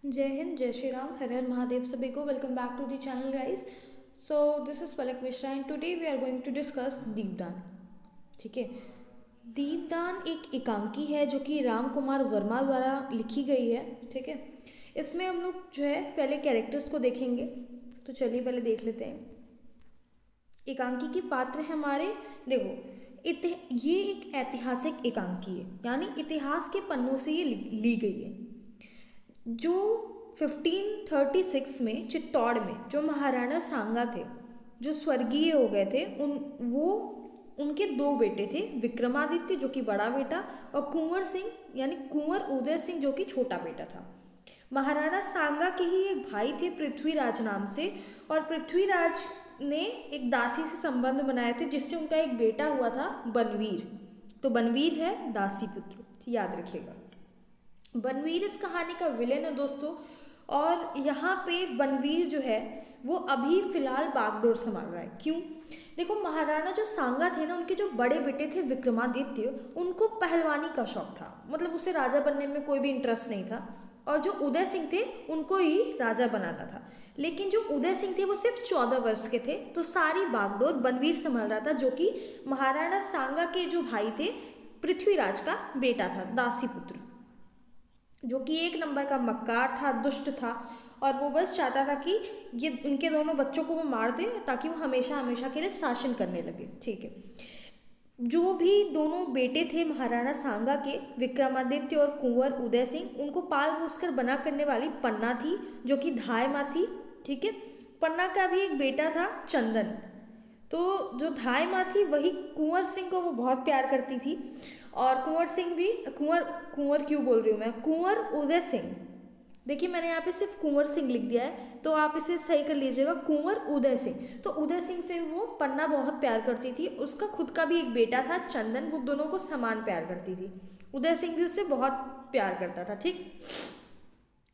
जय हिंद, जय श्री राम, हर हर महादेव सभी को। Welcome back to the channel guys. So this is Palak Mishra and today we are going to discuss दीपदान। ठीक है, दीपदान एक एकांकी है जो कि राम कुमार वर्मा द्वारा लिखी गई है। ठीक है, इसमें हम लोग जो है पहले कैरेक्टर्स को देखेंगे। तो चलिए पहले देख लेते हैं। एकांकी के पात्र हैं हमारे, देखो ये एक ऐतिहासिक एकांकी है, यानी इतिहास के पन्नों से ये ली गई है। जो 1536 में चित्तौड़ में जो महाराणा सांगा थे, जो स्वर्गीय हो गए थे, उनके दो बेटे थे, विक्रमादित्य जो कि बड़ा बेटा और कुंवर सिंह यानी कुंवर उदय सिंह जो कि छोटा बेटा था। महाराणा सांगा के ही एक भाई थे पृथ्वीराज नाम से, और पृथ्वीराज ने एक दासी से संबंध बनाए थे जिससे उनका एक बेटा हुआ था बनवीर। तो बनवीर है दासी पुत्र, याद रखिएगा। बनवीर इस कहानी का विलेन है दोस्तों, और यहाँ पे बनवीर जो है वो अभी फिलहाल बागडोर संभाल रहा है। क्यों? देखो, महाराणा जो सांगा थे ना, उनके जो बड़े बेटे थे विक्रमादित्य, उनको पहलवानी का शौक था, मतलब उसे राजा बनने में कोई भी इंटरेस्ट नहीं था। और जो उदय सिंह थे उनको ही राजा बनाना था। लेकिन जो उदय सिंह थे वो सिर्फ 14 वर्ष के थे, तो सारी बागडोर बनवीर संभाल रहा था, जो कि महाराणा सांगा के जो भाई थे पृथ्वीराज का बेटा था, दासी पुत्र, जो कि एक नंबर का मक्कार था, दुष्ट था। और वो बस चाहता था कि ये उनके दोनों बच्चों को वो मार दे ताकि वो हमेशा हमेशा के लिए शासन करने लगे। ठीक है, जो भी दोनों बेटे थे महाराणा सांगा के, विक्रमादित्य और कुंवर उदय सिंह, उनको पाल पोस कर बना करने वाली पन्ना थी जो कि धाय माँ थी। ठीक है, पन्ना का भी एक बेटा था चंदन। तो जो धाय माँ थी वही कुंवर सिंह को वो बहुत प्यार करती थी। और कुंवर सिंह भी कुंवर क्यों बोल रही हूँ मैं, कुंवर उदय सिंह। देखिए, मैंने यहाँ पे सिर्फ कुंवर सिंह लिख दिया है, तो आप इसे सही कर लीजिएगा, कुंवर उदय सिंह। तो उदय सिंह से वो पन्ना बहुत प्यार करती थी। उसका खुद का भी एक बेटा था चंदन, वो दोनों को समान प्यार करती थी। उदय सिंह भी उससे बहुत प्यार करता था। ठीक,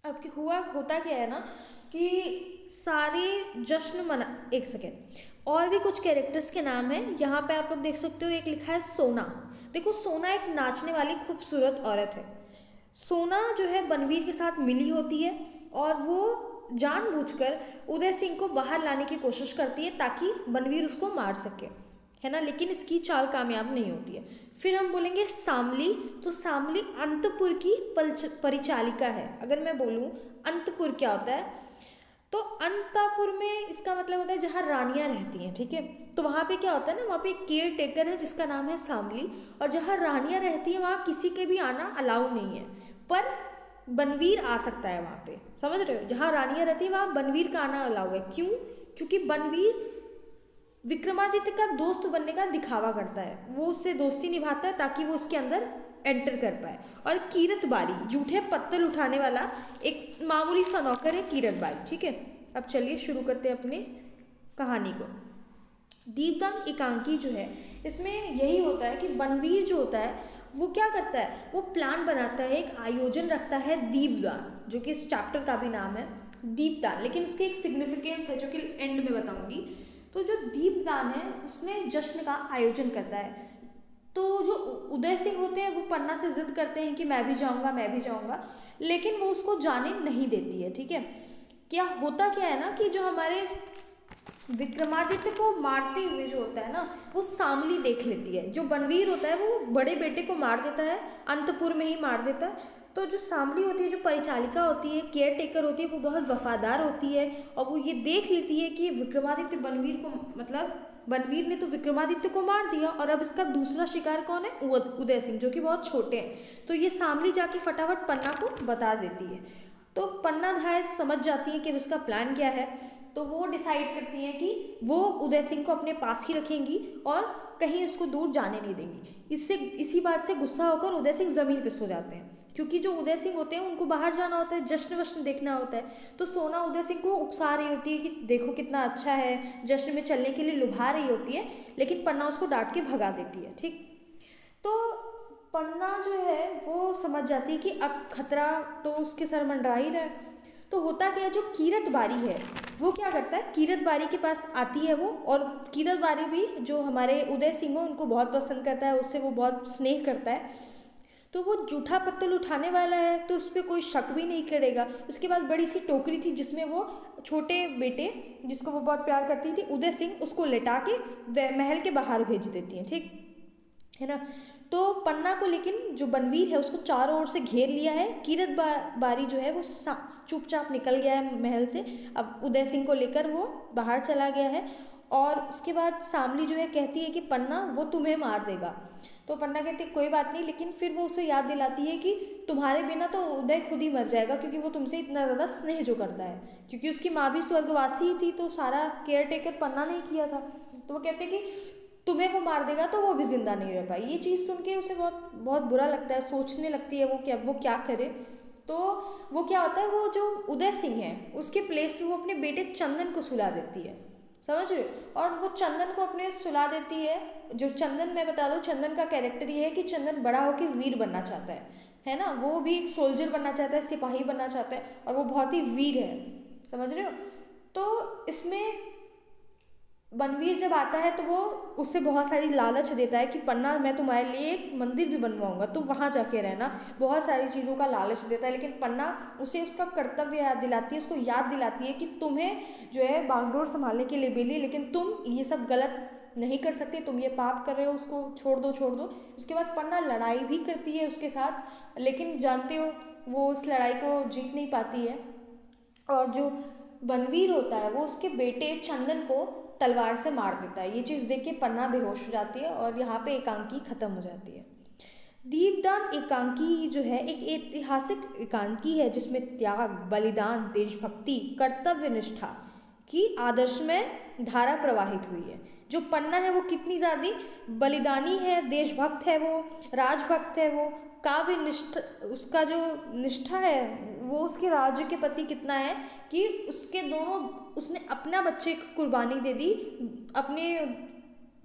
अब होता क्या है ना कि सारे जश्न मना, एक सेकेंड, और भी कुछ कैरेक्टर्स के नाम हैं यहाँ पे, आप लोग देख सकते हो। एक लिखा है सोना। देखो, सोना एक नाचने वाली खूबसूरत औरत है। सोना जो है बनवीर के साथ मिली होती है, और वो जानबूझकर उदय सिंह को बाहर लाने की कोशिश करती है ताकि बनवीर उसको मार सके, है ना। लेकिन इसकी चाल कामयाब नहीं होती है। फिर हम बोलेंगे सामली। तो सामली अंतपुर की परिचालिका है। अगर मैं बोलूँ अंतपुर क्या होता है, तो अंतापुर में इसका मतलब होता है जहाँ रानियाँ रहती हैं। ठीक है, तो वहाँ पे क्या होता है ना, वहाँ पे एक केयर टेकर है जिसका नाम है सामली, और जहाँ रानियाँ रहती हैं वहाँ किसी के भी आना अलाउ नहीं है, पर बनवीर आ सकता है वहाँ पे। समझ रहे हो, जहाँ रानियाँ रहती है वहाँ बनवीर का आना अलाउ है। क्यों? क्योंकि बनवीर विक्रमादित्य का दोस्त बनने का दिखावा करता है, वो उससे दोस्ती निभाता है ताकि वो उसके अंदर एंटर कर पाए। और कीरत बारी, जूठे पत्तल उठाने वाला एक मामूली सा नौकर है कीरत बारी। ठीक है, अब चलिए शुरू करते हैं अपने कहानी को। दीपदान एकांकी जो है, इसमें यही होता है कि बनवीर जो होता है वो क्या करता है, वो प्लान बनाता है, एक आयोजन रखता है दीपदान, जो कि इस चैप्टर का भी नाम है दीपदान। लेकिन इसके एक सिग्निफिकेंस है जो कि एंड में बताऊंगी। तो जो दीपदान है उसमें जश्न का आयोजन करता है। तो जो उदय सिंह होते हैं वो पन्ना से जिद करते हैं कि मैं भी जाऊंगा, मैं भी जाऊंगा, लेकिन वो उसको जाने नहीं देती है। ठीक है, क्या होता क्या है ना कि जो हमारे विक्रमादित्य को मारते हुए जो होता है ना, वो सामली देख लेती है। जो बनवीर होता है वो बड़े बेटे को मार देता है, अंतपुर में ही मार देता है। तो जो सामली होती है, जो परिचालिका होती है, केयर टेकर होती है, वो बहुत वफादार होती है, और वो ये देख लेती है कि विक्रमादित्य बनवीर को, मतलब बनवीर ने तो विक्रमादित्य को मार दिया, और अब इसका दूसरा शिकार कौन है, उदय सिंह, जो कि बहुत छोटे हैं। तो ये सामली जाके फटाफट पन्ना को बता देती है। तो पन्ना धाय समझ जाती है कि इसका प्लान क्या है। तो वो डिसाइड करती हैं कि वो उदय सिंह को अपने पास ही रखेंगी और कहीं उसको दूर जाने नहीं देंगी। इसी बात से गुस्सा होकर उदय सिंह ज़मीन पे सो जाते हैं, क्योंकि जो उदय सिंह होते हैं उनको बाहर जाना होता है, जश्न वश्न देखना होता है। तो सोना उदय सिंह को उकसा रही होती है कि देखो कितना अच्छा है, जश्न में चलने के लिए लुभा रही होती है, लेकिन पन्ना उसको डांट के भगा देती है। ठीक, तो पन्ना जो है वो समझ जाती है कि अब खतरा तो उसके सर मंडरा ही रहा है। तो होता क्या है, जो कीरत बारी है वो क्या करता है, कीरत बारी के पास आती है वो, और कीरत बारी भी जो हमारे उदय सिंह हो उनको बहुत पसंद करता है, उससे वो बहुत स्नेह करता है। तो वो जूठा पत्तल उठाने वाला है तो उस पर कोई शक भी नहीं करेगा। उसके बाद बड़ी सी टोकरी थी जिसमें वो छोटे बेटे जिसको वो बहुत प्यार करती थी उदय सिंह, उसको लेटा के महल के बाहर भेज देती हैं, ठीक है ना। तो पन्ना को लेकिन जो बनवीर है उसको चारों ओर से घेर लिया है। बारी जो है वो चुपचाप निकल गया है महल से। अब उदय सिंह को लेकर वो बाहर चला गया है। और उसके बाद शामली जो है कहती है कि पन्ना वो तुम्हें मार देगा। तो पन्ना कहती है कोई बात नहीं, लेकिन फिर वो उसे याद दिलाती है कि तुम्हारे बिना तो उदय खुद ही मर जाएगा, क्योंकि वो तुमसे इतना ज़्यादा स्नेह जो करता है। क्योंकि उसकी माँ भी स्वर्गवासी ही थी तो सारा केयर टेकर पन्ना ने किया था। तो वो कहते कि तुम्हें वो मार देगा तो वो भी जिंदा नहीं रह पाई। ये चीज़ सुन के उसे बहुत बहुत बुरा लगता है, सोचने लगती है वो क्या करे। तो वो क्या होता है, वो जो उदय सिंह है उसके प्लेस पे वो अपने बेटे चंदन को सुला देती है, समझ रहे हो। और वो चंदन को अपने सुला देती है। जो चंदन, मैं बता दूँ चंदन का कैरेक्टर ये है कि चंदन बड़ा होकर वीर बनना चाहता है ना। वो भी एक सोल्जर बनना चाहता है, सिपाही बनना चाहता है, और वो बहुत ही वीर है, समझ रहे हो। तो इसमें बनवीर जब आता है तो वो उससे बहुत सारी लालच देता है कि पन्ना मैं तुम्हारे लिए एक मंदिर भी बनवाऊंगा, तुम वहाँ जाके रहना, बहुत सारी चीज़ों का लालच देता है। लेकिन पन्ना उसे उसका कर्तव्य याद दिलाती है, उसको याद दिलाती है कि तुम्हें जो है बागडोर संभालने के लिए मिली, लेकिन तुम ये सब गलत नहीं कर सकते, तुम ये पाप कर रहे हो, उसको छोड़ दो छोड़ दो। उसके बाद पन्ना लड़ाई भी करती है उसके साथ, लेकिन जानते हो वो उस लड़ाई को जीत नहीं पाती है। और जो बनवीर होता है वो उसके बेटे चंदन को तलवार से मार देता है। ये चीज़ देख के पन्ना बेहोश हो जाती है और यहाँ पे एकांकी खत्म हो जाती है। दीपदान एकांकी जो है एक ऐतिहासिक एकांकी है जिसमें त्याग, बलिदान, देशभक्ति, कर्तव्य निष्ठा की आदर्श में धारा प्रवाहित हुई है। जो पन्ना है वो कितनी ज़्यादा बलिदानी है, देशभक्त है, वो राजभक्त है, वो काव्य निष्ठ, उसका जो निष्ठा है वो उसके राज्य के प्रति कितना है कि उसके दोनों, उसने अपना बच्चे को कुर्बानी दे दी अपने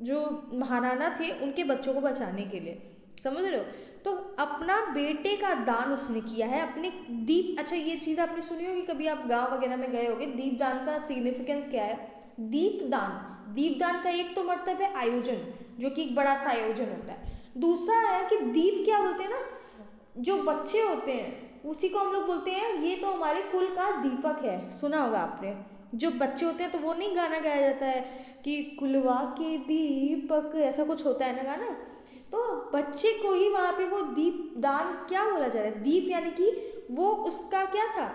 जो महाराणा थे उनके बच्चों को बचाने के लिए, समझ रहे हो। तो अपना बेटे का दान उसने किया है अपने दीप। अच्छा, ये चीज़ आपने सुनी होगी, कभी आप गांव वगैरह में गए होगे, दीपदान का सिग्निफिकेंस क्या है। दीपदान का एक तो मतलब है आयोजन, जो कि एक बड़ा सा आयोजन होता है। दूसरा है कि दीप क्या बोलते हैं ना, जो बच्चे होते हैं उसी को हम लोग बोलते हैं ये तो हमारे कुल का दीपक है, सुना होगा आपने। जो बच्चे होते हैं तो वो नहीं गाना गाया जाता है कि कुलवा के दीपक, ऐसा कुछ होता है ना गाना। तो बच्चे को ही वहाँ पे वो दीप दान क्या बोला जा रहा है, दीप यानी कि वो उसका क्या था,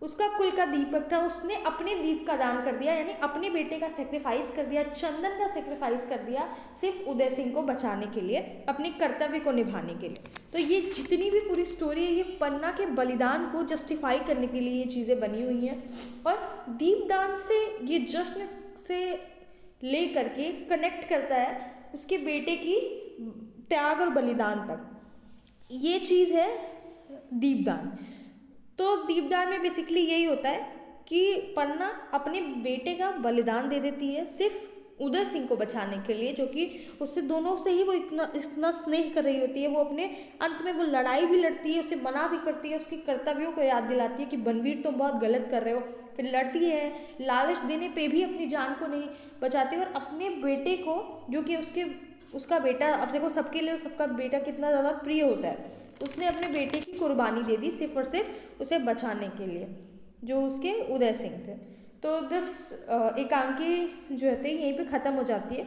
उसका कुल का दीपक था। उसने अपने दीप का दान कर दिया, यानी अपने बेटे का सेक्रीफाइस कर दिया, चंदन का सेक्रीफाइस कर दिया, सिर्फ उदय सिंह को बचाने के लिए, अपने कर्तव्य को निभाने के लिए। तो ये जितनी भी पूरी स्टोरी है ये पन्ना के बलिदान को जस्टिफाई करने के लिए ये चीज़ें बनी हुई हैं। और दीपदान से ये जश्न से ले करके कनेक्ट करता है उसके बेटे की त्याग और बलिदान तक। ये चीज़ है दीपदान। तो दीपदान में बेसिकली यही होता है कि पन्ना अपने बेटे का बलिदान दे देती है सिर्फ उदय सिंह को बचाने के लिए, जो कि उससे दोनों से ही वो इतना स्नेह कर रही होती है। वो अपने अंत में वो लड़ाई भी लड़ती है, उसे मना भी करती है, उसके कर्तव्यों को याद दिलाती है कि बनवीर तुम बहुत गलत कर रहे हो, फिर लड़ती है, लालच देने पे भी अपनी जान को नहीं बचाती। और अपने बेटे को, जो कि उसका बेटा, अब देखो सबके लिए सबका बेटा कितना ज़्यादा प्रिय होता है, उसने अपने बेटे की कुर्बानी दे दी सिर्फ और सिर्फ उसे बचाने के लिए, जो उसके उदय सिंह थे। तो एकांकी जो है यहीं पे ख़त्म हो जाती है।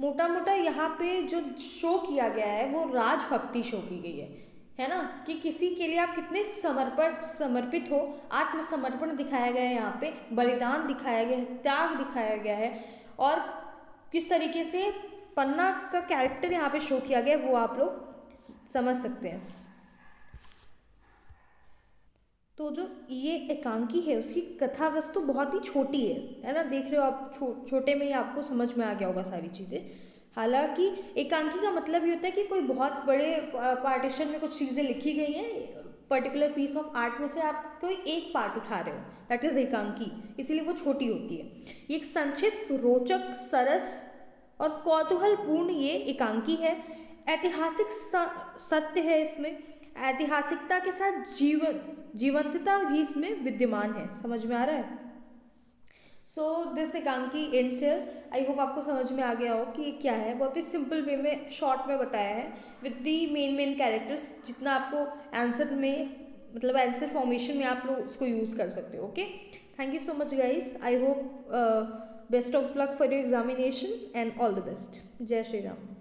मोटा मोटा यहाँ पे जो शो किया गया है वो राजभक्ति शो की गई है ना, कि किसी के लिए आप कितने समर्पित हो, आत्मसमर्पण दिखाया गया है, यहाँ पे बलिदान दिखाया गया है, त्याग दिखाया गया है, और किस तरीके से पन्ना का कैरेक्टर यहाँ पे शो किया गया है वो आप लोग समझ सकते हैं। तो जो ये एकांकी है उसकी कथा वस्तु बहुत ही छोटी है ना, देख रहे हो आप, छोटे में ही आपको समझ में आ गया होगा सारी चीज़ें। हालांकि एकांकी का मतलब ये होता है कि कोई बहुत बड़े पार्टीशन में कुछ चीज़ें लिखी गई हैं, पर्टिकुलर पीस ऑफ आर्ट में से आप कोई एक पार्ट उठा रहे हो, दैट इज़ एकांकी, इसीलिए वो छोटी होती है। ये एक संक्षिप्त, रोचक, सरस और कौतूहलपूर्ण ये एकांकी है। ऐतिहासिक सत्य है इसमें, ऐतिहासिकता के साथ जीवंतता भी इसमें विद्यमान है, समझ में आ रहा है। सो दिस एकांकी एंड्स हियर। आई होप आपको समझ में आ गया हो कि ये क्या है। बहुत ही सिंपल वे में शॉर्ट में बताया है विद दी मेन कैरेक्टर्स, जितना आपको आंसर में मतलब आंसर फॉर्मेशन में आप लोग इसको यूज़ कर सकते हो। Okay, thank you so much guys. I hope best of luck for your examination and all the best. जय श्री राम।